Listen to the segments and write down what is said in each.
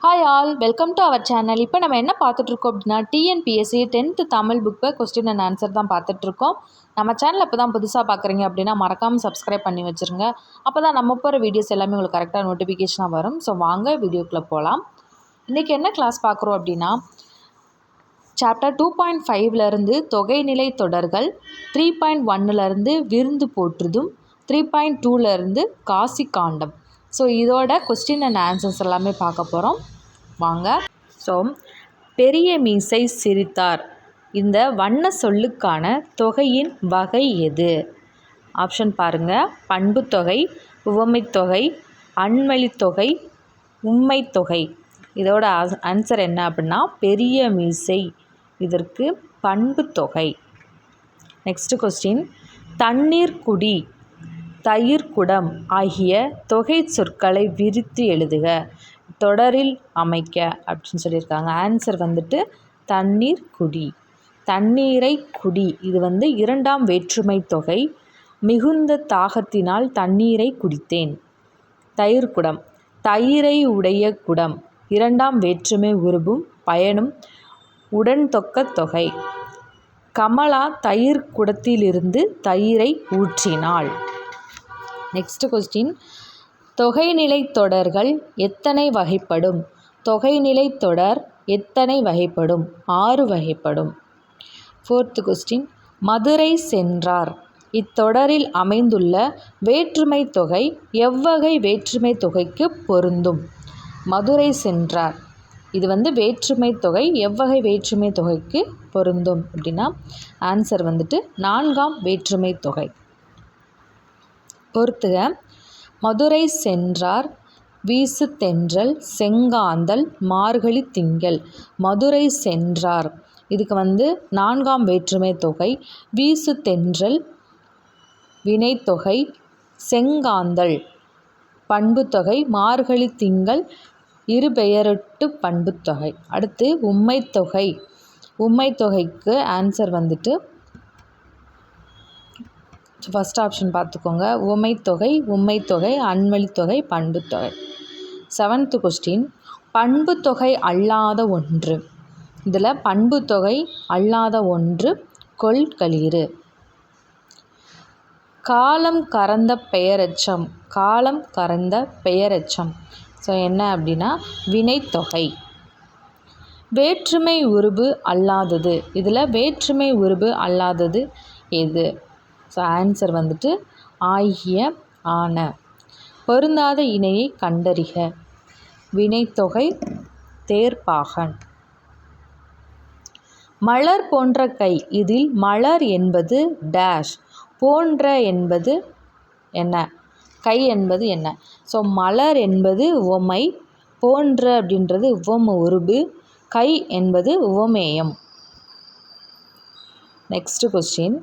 Hi all, welcome to our channel. இப்போ நம்ம என்ன பார்த்துட்ருக்கோம் அப்படின்னா, TNPSC 10th Tamil book question and answer தான் பார்த்துட்ருக்கோம். நம்ம சேனல் இப்போ தான் புதுசாக பார்க்குறீங்க அப்படின்னா மறக்காமல் சப்ஸ்கிரைப் பண்ணி வச்சுருங்க. அப்போ தான் நம்ம போகிற வீடியோஸ் எல்லாமே உங்களுக்கு கரெக்டாக நோட்டிஃபிகேஷனாக வரும். ஸோ வாங்க வீடியோக்குள்ளே போகலாம். இன்றைக்கி என்ன கிளாஸ் பார்க்குறோம் அப்படின்னா, சாப்டர் 2.5லேருந்து தொகைநிலை தொடர்கள், 3.1லேருந்து விருந்து போற்றுதும், 3.2லேருந்து காசி காண்டம். ஸோ இதோட கொஸ்டின் அண்ட் ஆன்சர்ஸ் எல்லாமே பார்க்க போகிறோம். வாங்க. ஸோ பெரிய மீசை சிரித்தார், இந்த வண்ண சொல்லுக்கான தொகையின் வகை எது? ஆப்ஷன் பாருங்கள். பண்புத்தொகை, உவமைத்தொகை, அன்வழித்தொகை, உம்மைத்தொகை. இதோட ஆன்சர் என்ன அப்படின்னா பெரிய மீசை. இதற்கு பண்புத்தொகை. நெக்ஸ்ட் கொஸ்டின், தண்ணீர் குடி, தயிர்குடம் ஆகிய தொகை சொற்களை விரித்து எழுதுக, தொடரில் அமைக்க அப்படின்னு சொல்லியிருக்காங்க. ஆன்சர் வந்துட்டு தண்ணீர் குடி. தண்ணீரை குடி இது இரண்டாம் வேற்றுமை தொகை. மிகுந்த தாகத்தினால் தண்ணீரை குடித்தேன். தயிர்குடம், தயிரை உடைய குடம், இரண்டாம் வேற்றுமை உருபும் பயனும் உடன் தொக்க தொகை. கமலா தயிர் குடத்திலிருந்து தயிரை ஊற்றினாள். நெக்ஸ்ட் கொஸ்டின், தொகைநிலை தொடர்கள் எத்தனை வகைப்படும்? தொகைநிலை தொடர் எத்தனை வகைப்படும்? 6 வகைப்படும். 4th கொஸ்டின், மதுரை சென்றார், இத்தொடரில் அமைந்துள்ள வேற்றுமை தொகை எவ்வகை வேற்றுமை தொகைக்கு பொருந்தும்? மதுரை சென்றார் இது வேற்றுமை தொகை, எவ்வகை வேற்றுமை தொகைக்கு பொருந்தும் அப்படின்னா ஆன்சர் 4ஆம் வேற்றுமை தொகை. பொறுத்துக. மதுரை சென்றார், வீசு தென்றல், செங்காந்தல், மார்கழி திங்கள். மதுரை சென்றார் இதுக்கு 4ஆம் வேற்றுமை தொகை. வீசு தென்றல் வினைத்தொகை, செங்காந்தல் பண்புத்தொகை, மார்கழி திங்கள் இருபெயரொட்டு பண்புத்தொகை. அடுத்து உம்மைத்தொகை. உம்மைத்தொகைக்கு ஆன்சர் ஃபஸ்ட் ஆப்ஷன் பார்த்துக்கோங்க. உவமைத்தொகை, உம்மைத்தொகை, அன்வழித்தொகை, பண்புத்தொகை. 7th கொஸ்டின், பண்புத்தொகை அல்லாத ஒன்று. இதில் பண்புத்தொகை அல்லாத ஒன்று கொள்களிறு. காலம் கறந்த பெயரெச்சம். காலம் கறந்த பெயரெச்சம் ஸோ என்ன அப்படின்னா வினைத்தொகை. வேற்றுமை உருபு அல்லாதது. இதில் வேற்றுமை உருபு அல்லாதது எது? ஸோ ஆன்சர் ஆகிய, ஆன. பொருந்தாத இணையை கண்டறிக. வினைத்தொகை தேர்ப்பாகன். மலர் போன்ற கை. இதில் மலர் என்பது டேஷ், போன்ற என்பது என்ன? கை என்பது என்ன? ஸோ மலர் என்பது உவமை, போன்ற அப்படின்றது உவம உருபு, கை என்பது உவமேயம். Next question.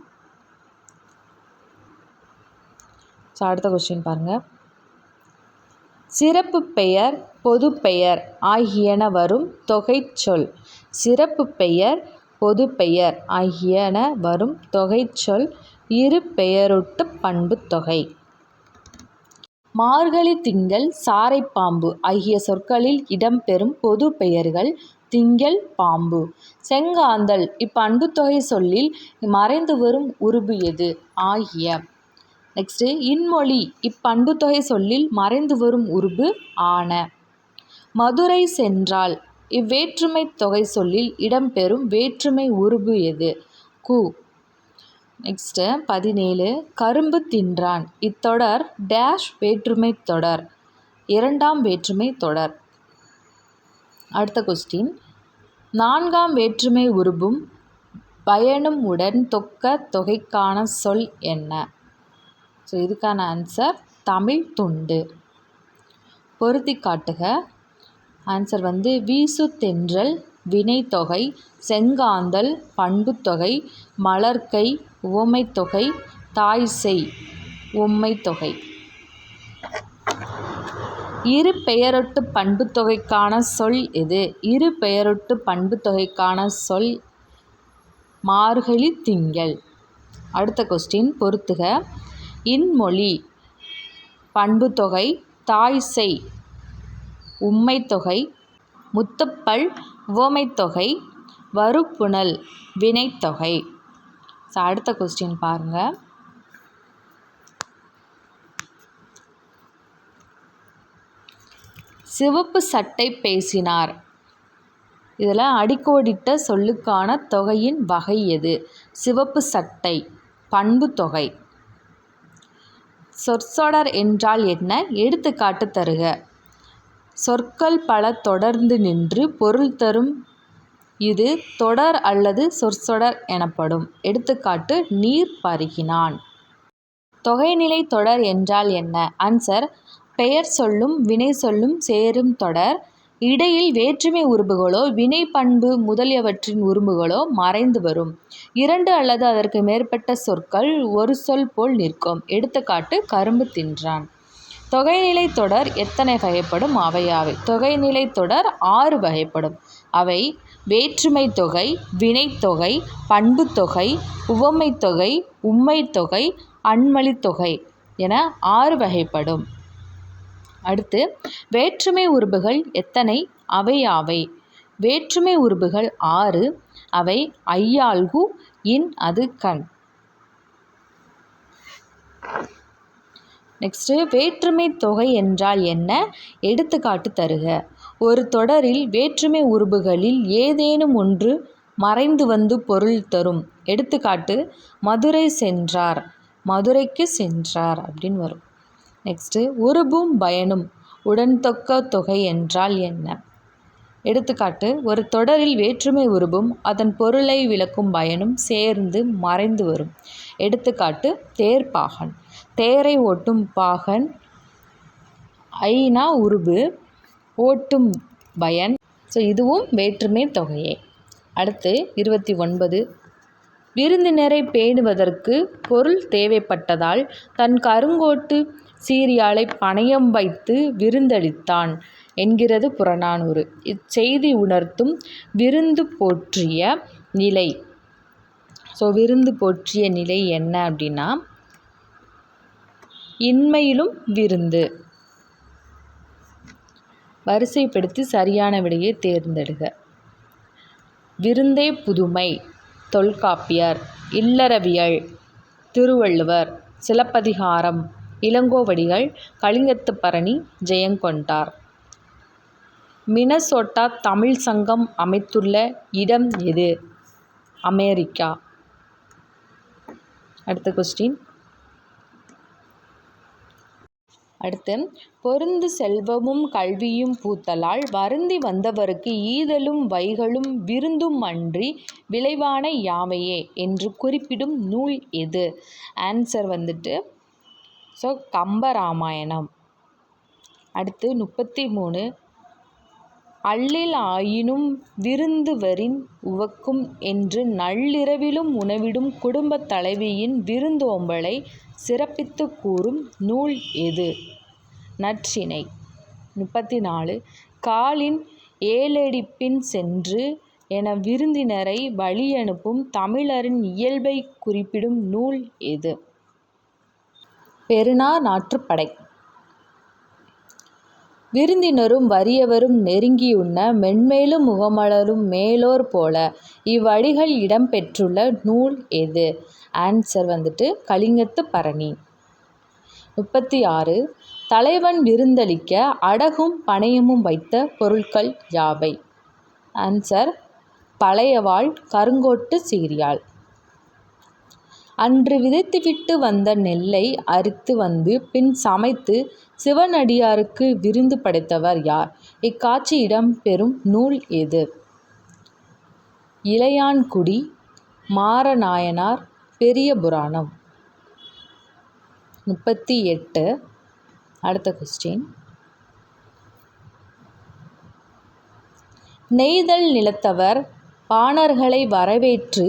ஸோ அடுத்த கொஸ்டின் பாருங்கள். சிறப்பு பெயர், பொது பெயர் ஆகியன வரும் தொகை சொல். சிறப்பு பெயர், பொது பெயர் ஆகியன வரும் தொகை சொல் இரு பெயரொட்டு பண்புத்தொகை. மார்கழி திங்கள், சாரைப்பாம்பு ஆகிய சொற்களில் இடம்பெறும் பொது பெயர்கள் திங்கள், பாம்பு. செங்காந்தல் இப்பண்புத்தொகை சொல்லில் மறைந்து வரும் உருபு எது? ஆகிய. நெக்ஸ்ட்டு இன்மொழி இப்பண்புத்தொகை சொல்லில் மறைந்து வரும் உருபு ஆன. மதுரை சென்றால் இவ்வேற்றுமை தொகை சொல்லில் இடம்பெறும் வேற்றுமை உருபு எது? கு. நெக்ஸ்ட்டு 17, கரும்பு தின்றான் இத்தொடர் டேஷ் வேற்றுமை தொடர், இரண்டாம் வேற்றுமை தொடர். அடுத்த கொஸ்டின், 4ஆம் வேற்றுமை உருபும் பயனும் உடன் தொக்க தொகைக்கான சொல் என்ன? ஸோ இதுக்கான ஆன்சர் தமிழ் துண்டு. பொருத்தி காட்டுக. ஆன்சர் வீசு தென்றல் வினைத்தொகை, செங்காந்தல் பண்புத்தொகை, மலர்க்கை உவமைத்தொகை, தாய்செய் உம்மைத்தொகை. இரு பெயரொட்டு பண்புத்தொகைக்கான சொல் எது? இரு பெயரொட்டு பண்புத்தொகைக்கான சொல் மார்கழி திங்கள். அடுத்த கொஸ்டின், பொறுத்துக. இன்மொழி பண்புத்தொகை, தாய்செய் உம்மைத்தொகை, முத்துப்பல் உவமைத்தொகை, வருப்புணல் வினைத்தொகை. ஸோ அடுத்த கொஸ்டின் பாருங்கள். சிவப்பு சட்டை பேசினார். இதில் அடிக்கோடிட்ட சொல்லுக்கான தொகையின் வகை எது? சிவப்பு சட்டை பண்பு தொகை. சொற்றொடர் என்றால் என்ன? எடுத்துக்காட்டு தருக. சொற்கள் பல தொடர்ந்து நின்று பொருள் தரும். இது தொடர் அல்லது சொற்றொடர் எனப்படும். எடுத்துக்காட்டு நீர் பருகினான். தொகைநிலை தொடர் என்றால் என்ன? ஆன்சர் பெயர் சொல்லும் வினை சொல்லும் சேரும் தொடர். இடையில் வேற்றுமை உருபுகளோ வினை பண்பு முதலியவற்றின் உருபுகளோ மறைந்து வரும். 2 அல்லது அதற்கு மேற்பட்ட சொற்கள் ஒரு சொல் போல் நிற்கும். எடுத்துக்காட்டு கரும்பு தின்றான். தொகைநிலை தொடர் எத்தனை வகைப்படும்? அவையாவை. தொகைநிலை தொடர் 6 வகைப்படும். அவை வேற்றுமை தொகை, வினைத்தொகை, பண்பு தொகை, உவமை தொகை, உம்மை தொகை, அன்மொழி தொகை என 6 வகைப்படும். அடுத்து வேற்றுமை உருபுகள் எத்தனை? அவையாவை. வேற்றுமை உருபுகள் 6. அவை ஐயாள்கு, இன், அது, கண். நெக்ஸ்ட்டு வேற்றுமை தொகை என்றால் என்ன? எடுத்துக்காட்டு தருக. ஒரு தொடரில் வேற்றுமை உருபுகளில் ஏதேனும் ஒன்று மறைந்து வந்து பொருள் தரும். எடுத்துக்காட்டு மதுரை சென்றார், மதுரைக்கு சென்றார் அப்படின்னு வரும். நெக்ஸ்ட்டு உருபும் பயனும் உடன்தொக்க தொகை என்றால் என்ன? எடுத்துக்காட்டு ஒரு தொடரில் வேற்றுமை உருபும் அதன் பொருளை விளக்கும் பயனும் சேர்ந்து மறைந்து வரும். எடுத்துக்காட்டு தேர்ப்பாகன். தேரை ஓட்டும் பாகன் ஐனா உருபு, ஓட்டும் பயன். ஸோ இதுவும் வேற்றுமை தொகையே. அடுத்து 29. விருந்தினரை பேணுவதற்கு பொருள் தேவைப்பட்டதால் தன் கருங்கோட்டு சீரியாழை பணயம் வைத்து விருந்தளித்தான் என்கிறது புறநானூறு. இச்செய்தி உணர்த்தும் விருந்து போற்றிய நிலை. ஸோ விருந்து போற்றிய நிலை என்ன அப்படின்னா இன்மையிலும் விருந்து. வரிசைப்படுத்தி சரியான விடையை தேர்ந்தெடுக. விருந்தே புதுமை தொல்காப்பியர், இல்லறவியல் திருவள்ளுவர், சிலப்பதிகாரம் இளங்கோவடிகள், கலிங்கத்துப்பரணி ஜெயங்கொண்டார். மினசோட்டா தமிழ் சங்கம் அமைத்துள்ள இடம் எது? அமெரிக்கா. அடுத்த கொஸ்டின். அடுத்து பொருந்து செல்வமும் கல்வியும் பூத்தலால் வருந்தி வந்தவருக்கு ஈதலும் வைகளும் விருந்தும் அன்றி விளைவான யாவையே என்று குறிப்பிடும் நூல் எது? Answer so Kambaramayanam. அடுத்து 33. அல்லில் ஆயினும் விருந்துவரின் உவக்கும் என்று நள்ளிரவிலும் உணவிடும் குடும்பத் தலைவியின் விருந்தோம்பலை சிறப்பித்து கூறும் நூல் எது? நற்றிணை. 34. காலின் ஏழெடிப்பின் சென்று என விருந்தினரை வழியனுப்பும் தமிழரின் இயல்பை குறிப்பிடும் நூல் எது? பெருநார் நாற்றுப்படை. விருந்தினரும் வறியவரும் நெருங்கியுண்ண மென்மேலும் முகமலரும் மேலோர் போல இவ்வடிகள் இடம்பெற்றுள்ள நூல் எது? ஆன்சர் கலிங்கத்துப்பரணி. 36. தலைவன் விருந்தளிக்க அடகும் பணயமும் வைத்த பொருட்கள் யாவை? ஆன்சர் பழையவாள், கருங்கோட்டு சீரியாழ். அன்று விதைத்துவிட்டு வந்த நெல்லை அரித்து வந்து பின் சமைத்து சிவனடியாருக்கு விருந்து படைத்தவர் யார்? இக்காட்சி இடம்பெறும் நூல் எது? இளையான்குடி, மாரநாயனார், பெரிய புராணம். 38. அடுத்த கொஸ்டின். நெய்தல் நிலத்தவர் பாணர்களை வரவேற்று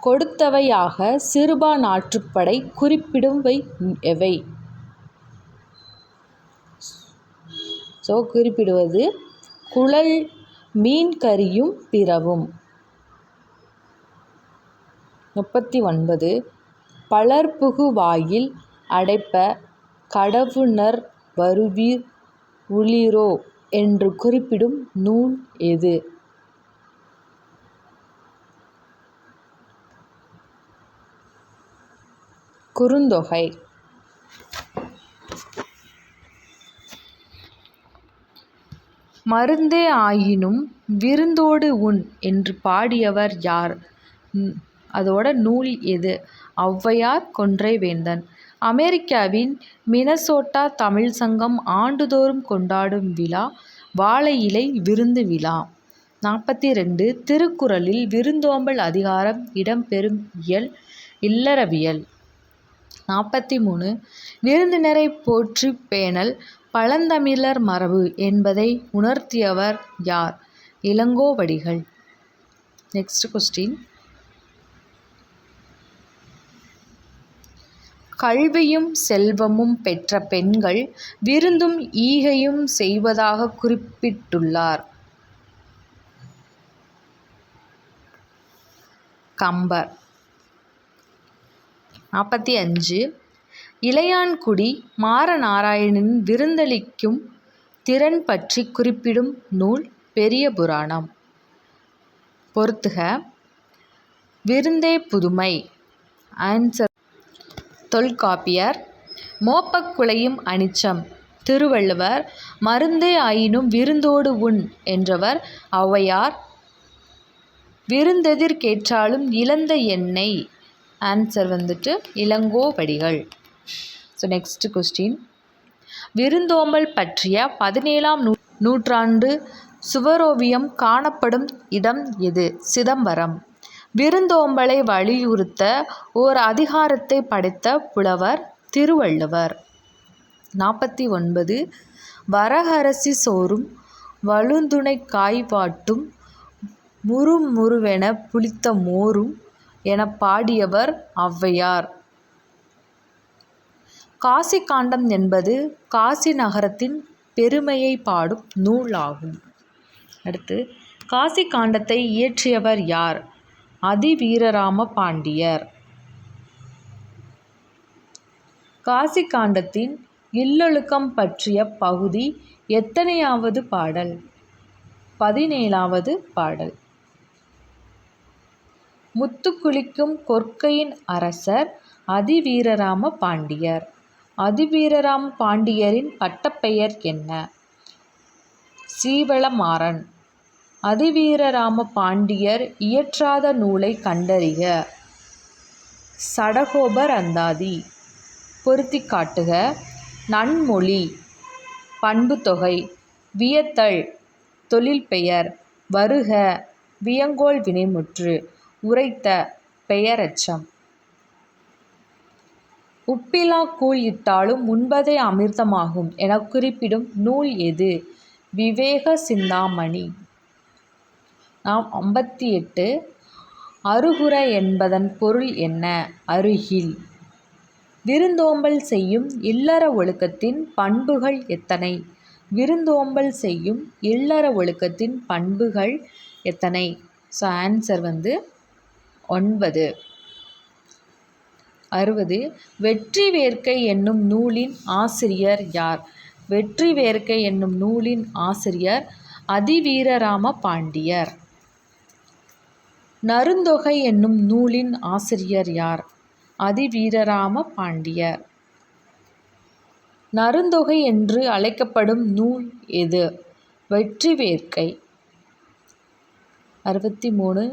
கொடுத்தவையாக சிறுபா நாற்றுப்படை குறிப்பிடுவை எவை? ஸோ குறிப்பிடுவது குழல், மீன் கறியும் பிறவும். 39. பலர்புகு வாயில் அடைப்ப கடவுணர் வருவீர் உளிரோ என்று குறிப்பிடும் நூல் எது? குறுந்தொகை. மருந்தே ஆயினும் விருந்தோடு உண் என்று பாடியவர் யார்? அதோட நூல் எது? ஔவையார் கொன்றை வேந்தன். அமெரிக்காவின் மினசோட்டா தமிழ் சங்கம் ஆண்டுதோறும் கொண்டாடும் விழா வாழை இலை விருந்து விழா. 42 திருக்குறளில் விருந்தோம்பல் அதிகாரம் இடம்பெறும் இயல் இல்லறவியல். 43 விருந்தினரை போற்றி பேணல் பழந்தமிழர் மரபு என்பதை உணர்த்தியவர் யார்? இளங்கோவடிகள். Next question. கல்வியும் செல்வமும் பெற்ற பெண்கள் விருந்தும் ஈகையும் செய்வதாக குறிப்பிட்டுள்ளார். கம்பர். 45 இளையான்குடி மாறநாராயணனின் விருந்தளிக்கும் திறன் பற்றி குறிப்பிடும் நூல் பெரிய புராணம். பொறுத்துக. விருந்தே புதுமை. ஆன்சர் தொல்காப்பியர். மோப்பக் குழையும் அனிச்சம் திருவள்ளுவர். மருந்தே ஆயினும் விருந்தோடு உண் என்றவர் ஔவையார். விருந்தெதிர் கேட்டாலும் இழந்த எண்ணெய். Answer Ilangovadigal. So next question. விருந்தோம்பல் பற்றிய 17ஆம் நூற்றாண்டு சுவரோவியம் காணப்படும் இடம் எது? சிதம்பரம். விருந்தோம்பலை வலியுறுத்த ஓர் அதிகாரத்தை படைத்த புலவர் திருவள்ளுவர். 49 வரகரசி சோறும் வழுந்துணை காய்வாட்டும் முறுமுறுவென புளித்த மோரும் எனப் பாடியவர் ஔவையார். காசி காண்டம் என்பது காசி நகரத்தின் பெருமையை பாடும் நூல் ஆகும். அடுத்து காசி காண்டத்தை இயற்றியவர் யார்? அதிவீரராம பாண்டியர். காசி காண்டத்தின் இல்லொழுக்கம் பற்றிய பகுதி எத்தனையாவது பாடல்? 17வது பாடல். முத்துக்குளிக்கும் கொற்கையின் அரசர் அதிவீரராம பாண்டியர். அதிவீரராம பாண்டியரின் பட்டப்பெயர் என்ன? சீவளமாறன். அதிவீரராம பாண்டியர் இயற்றாத நூலை கண்டறிக. சடகோபர் அந்தாதி. பொருத்தி காட்டுக. நன்மொழி பண்புத்தொகை வியத்தல் தொழில் பெயர் வருக வியங்கோள் வினைமுற்று உரைத்த பெயரெச்சம். உப்பிலா கூழ் இட்டாலும் உண்பதே அமிர்தமாகும் எனக் குறிப்பிடும் நூல் எது? விவேக சிந்தாமணி. 58 அருகுர என்பதன் பொருள் என்ன? அருகில். விருந்தோம்பல் செய்யும் இல்லற ஒழுக்கத்தின் பண்புகள் எத்தனை? விருந்தோம்பல் செய்யும் இல்லற ஒழுக்கத்தின் பண்புகள் எத்தனை? So answer 9. 60 வெற்றி வேர்க்கை என்னும் நூலின் ஆசிரியர் யார்? வெற்றி வேர்க்கை என்னும் நூலின் ஆசிரியர் அதிவீரராம பாண்டியர். நறுந்தொகை என்னும் நூலின் ஆசிரியர் யார்? அதிவீரராம பாண்டியர். நறுந்தொகை என்று அழைக்கப்படும் நூல் எது? வெற்றி வேர்க்கை. 63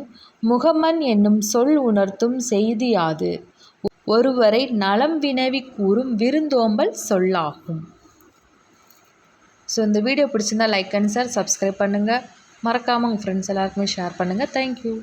முகமன் என்னும் சொல் உணர்த்தும் செய்தி யாது? ஒருவரை நலம் வினவி கூறும் விருந்தோம்பல் சொல்லாகும். ஸோ இந்த வீடியோ பிடிச்சிருந்தா லைக் அண்ட் சப்ஸ்கிரைப் பண்ணுங்கள். மறக்காமல் உங்கள் ஃப்ரெண்ட்ஸ் எல்லாருக்குமே ஷேர் பண்ணுங்கள். தேங்க்யூ.